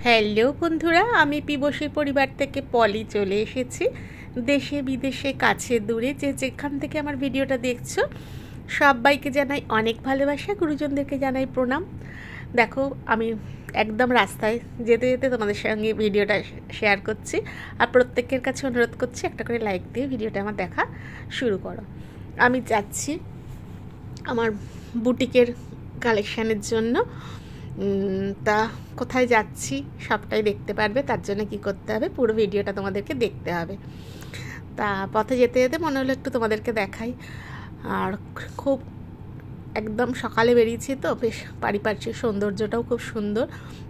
Hello বন্ধুরা, আমি পিবসীর পরিবার থেকে পলি চলে এসেছি। দেশে বিদেশে কাছে দূরে যে যেখান থেকে আমার ভিডিওটা দেখছো সবাইকে জানাই অনেক ভালোবাসা, গুরুজনদেরকে জানাই প্রণাম। দেখো, আমি একদম রাস্তায় যেতে যেতে তোমাদের সঙ্গে ভিডিওটা শেয়ার করছি, আর প্রত্যেকের কাছে অনুরোধ করছি একটা করে লাইক দিয়ে ভিডিওটা আমার দেখা শুরু করো। আমি যাচ্ছি আমার বুটিকের কালেকশানের জন্য। তা কোথায় যাচ্ছি সবটাই দেখতে পারবে, তার জন্য কি করতে হবে, পুরো ভিডিওটা তোমাদেরকে দেখতে হবে। তা পথে যেতে যেতে মনে হলো একটু তোমাদেরকে দেখাই। আর খুব একদম সকালে বেরিয়েছি তো, বেশ পারিপার্শ্বিক সৌন্দর্যটাও খুব সুন্দর,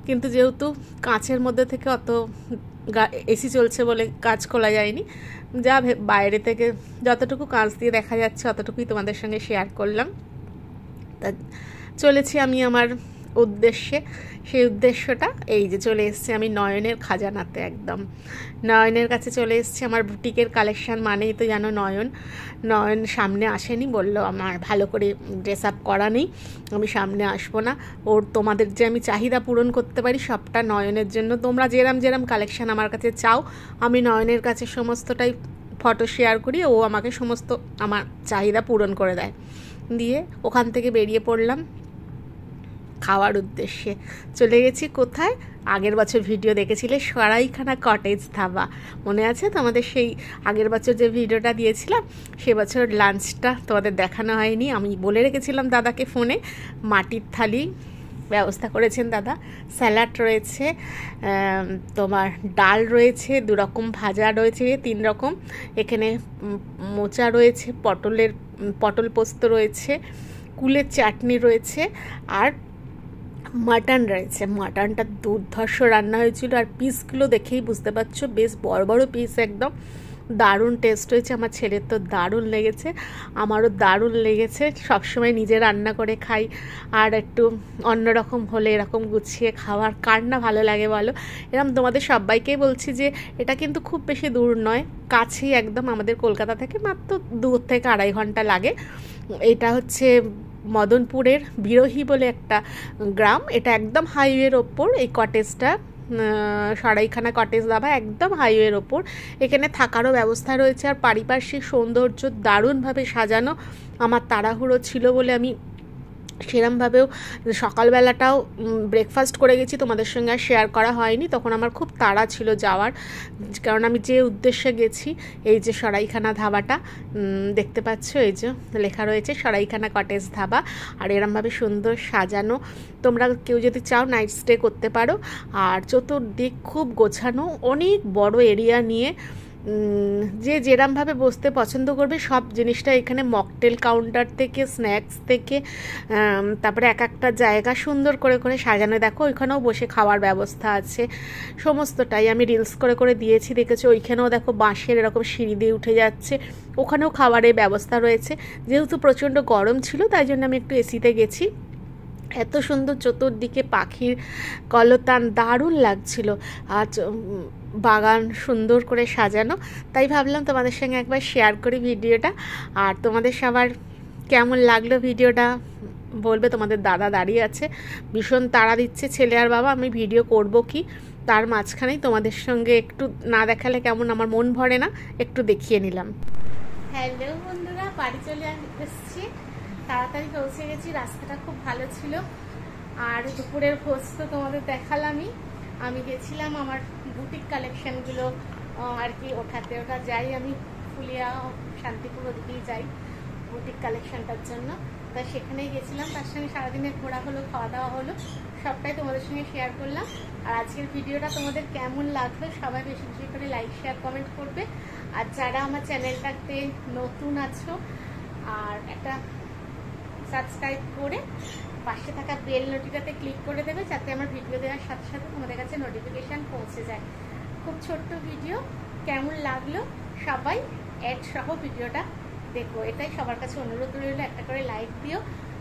কিন্তু যেহেতু কাঁচের মধ্যে থেকে অত এসি চলছে বলে কাঁচ খোলা যায়নি, যা বাইরে থেকে যতটুকু কাঁচ দিয়ে দেখা যাচ্ছে অতটুকুই তোমাদের সঙ্গে শেয়ার করলাম। তা চলেছি আমি আমার উদ্দেশ্যে। সেই উদ্দেশ্যটা এই যে চলে এসেছি আমি নয়নের খাজানাতে, একদম নয়নের কাছে চলে এসেছি। আমার বুটিকের কালেকশান মানেই তো জানো নয়ন সামনে আসেনি, বললো আমার ভালো করে ড্রেস আপ করা নেই, আমি সামনে আসবো না। ওর তোমাদের যে আমি চাহিদা পূরণ করতে পারি সবটা নয়নের জন্য। তোমরা যেরাম কালেকশান আমার কাছে চাও আমি নয়নের কাছে সমস্তটাই ফটো শেয়ার করি, ও আমাকে সমস্ত আমার চাহিদা পূরণ করে দেয়। দিয়ে ওখান থেকে বেরিয়ে পড়লাম খাওয়ার উদ্দেশ্যে। চলে গেছি কোথায়, আগের বছর ভিডিও দেখেছিলে সরাইখানা কটেজ ধাবা, মনে আছে তোমাদের? সেই আগের বছর যে ভিডিওটা দিয়েছিলাম সে বছর লাঞ্চটা তোমাদের দেখানো হয়নি। আমি বলে রেখেছিলাম দাদাকে ফোনে, মাটির থালি ব্যবস্থা করেছেন দাদা, স্যালাড রয়েছে, তোমার ডাল রয়েছে, 2 রকম ভাজা রয়েছে, 3 রকম, এখানে মোচা রয়েছে, পটল পোস্ত রয়েছে, কুলের চাটনি রয়েছে, আর মাটন রয়েছে। মাটনটা দুর্ধর্ষ রান্না হয়েছিল, আর পিসগুলো দেখেই বুঝতে পারছো বেশ বড় বড় পিস, একদম দারুণ টেস্ট হয়েছে। আমার ছেলের তো দারুণ লেগেছে, আমারও দারুণ লেগেছে। সবসময় নিজে রান্না করে খাই, আর একটু অন্যরকম হলে এরকম গুছিয়ে খাওয়ার কার না ভালো লাগে বলো? এরকম তোমাদের সবাইকেই বলছি যে এটা কিন্তু খুব বেশি দূর নয়, কাছেই একদম, আমাদের কলকাতা থেকে মাত্র 2 থেকে 2.5 ঘন্টা লাগে। এটা হচ্ছে মদনপুরের বিরোহী বলে একটা গ্রাম, এটা একদম হাইওয়ের ওপর এই কটেজটা, সরাইখানা কটেজ ধাবা একদম হাইওয়ের ওপর। এখানে থাকারও ব্যবস্থা রয়েছে, আর পারিপার্শ্বিক সৌন্দর্য দারুণভাবে সাজানো। আমার তাড়াহুড়ো ছিল বলে আমি সেরমভাবেও সকালবেলাটাও ব্রেকফাস্ট করে গেছি, তোমাদের সঙ্গে আর শেয়ার করা হয়নি, তখন আমার খুব তাড়া ছিল যাওয়ার, কারণ আমি যে উদ্দেশ্যে গেছি। এই যে সরাইখানা ধাবাটা দেখতে পাচ্ছ, এই যে লেখা রয়েছে সরাইখানা কটেজ ধাবা, আর এরমভাবে সুন্দর সাজানো। তোমরা কেউ যদি চাও নাইট স্টে করতে পারো। আর চতুর্দিক খুব গোছানো, অনেক বড় এরিয়া নিয়ে, যে যেরমভাবে বসতে পছন্দ করবে সব জিনিসটা এখানে, মকটেল কাউন্টার থেকে স্ন্যাক্স থেকে, তারপরে এক একটা জায়গা সুন্দর করে করে সাজানো। দেখো ওইখানেও বসে খাওয়ার ব্যবস্থা আছে, সমস্তটাই আমি রিলস করে করে দিয়েছি, দেখেছো? ওইখানেও দেখো বাঁশের এরকম সিঁড়ি দিয়ে উঠে যাচ্ছে, ওখানেও খাবারের ব্যবস্থা রয়েছে। যেহেতু প্রচণ্ড গরম ছিল তাই জন্য আমি একটু এসিতে গেছি। এত সুন্দর চতুর্দিকে পাখির কলতান, দারুণ লাগছিল, আর বাগান সুন্দর করে সাজানো। তাই ভাবলাম তোমাদের সঙ্গে একবার শেয়ার করি ভিডিওটা। আর তোমাদের সবার কেমন লাগলো ভিডিওটা বলবে। তোমাদের দাদা দাঁড়িয়ে আছে, ভীষণ তাড়া দিচ্ছে ছেলে আর বাবা, আমি ভিডিও করব কি, তার মাঝখানেই তোমাদের সঙ্গে একটু না দেখালে কেমন আমার মন ভরে না, একটু দেখিয়ে নিলাম। হ্যালো বন্ধুরা, বাড়ি চলে এসেছি, তাড়াতাড়ি পৌঁছে গেছি, রাস্তাটা খুব ভালো ছিল। আর দুপুরের ভোজ তো তোমাদের দেখালামই। আমি গেছিলাম আমার বুটিক কালেকশানগুলো আর কি ওঠাতে, ওটা যাই আমি ফুলিয়া শান্তিপুর ওদিকেই যাই বুটিক কালেকশানটার জন্য, তাই সেখানেই গেছিলাম। তার সঙ্গে সারাদিনে ঘোরা হলো, খাওয়া দাওয়া হলো, সবটাই তোমাদের সঙ্গে শেয়ার করলাম। আর আজকের ভিডিওটা তোমাদের কেমন লাগলো সবাই বেশি বেশি করে লাইক শেয়ার কমেন্ট করবে। আর যারা আমার চ্যানেলটাতে নতুন আছো, আর একটা সাবস্ক্রাইব করে পাশে থাকা বেল নোটিটাতে ক্লিক করে দেবে, যাতে আমার ভিডিও দেওয়ার সাথে সাথে তোমাদের কাছে নোটিফিকেশান পৌঁছে যায়। খুব ছোট্ট ভিডিও, কেমন লাগলো সবাই অ্যাড সহ ভিডিওটা দেখো, এটাই সবার কাছে অনুরোধ রইল, একটা করে লাইক দিও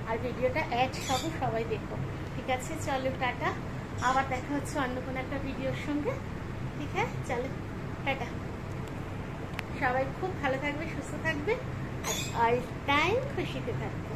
আর ভিডিওটা অ্যাড সহ সবাই দেখো। ঠিক আছে, চলো টাটা, আবার দেখা হচ্ছে অন্য কোনো একটা ভিডিওর সঙ্গে। ঠিক আছে, চলো টাটা, সবাই খুব ভালো থাকবে, সুস্থ থাকবে, আর অল টাইম খুশিতে থাকবে।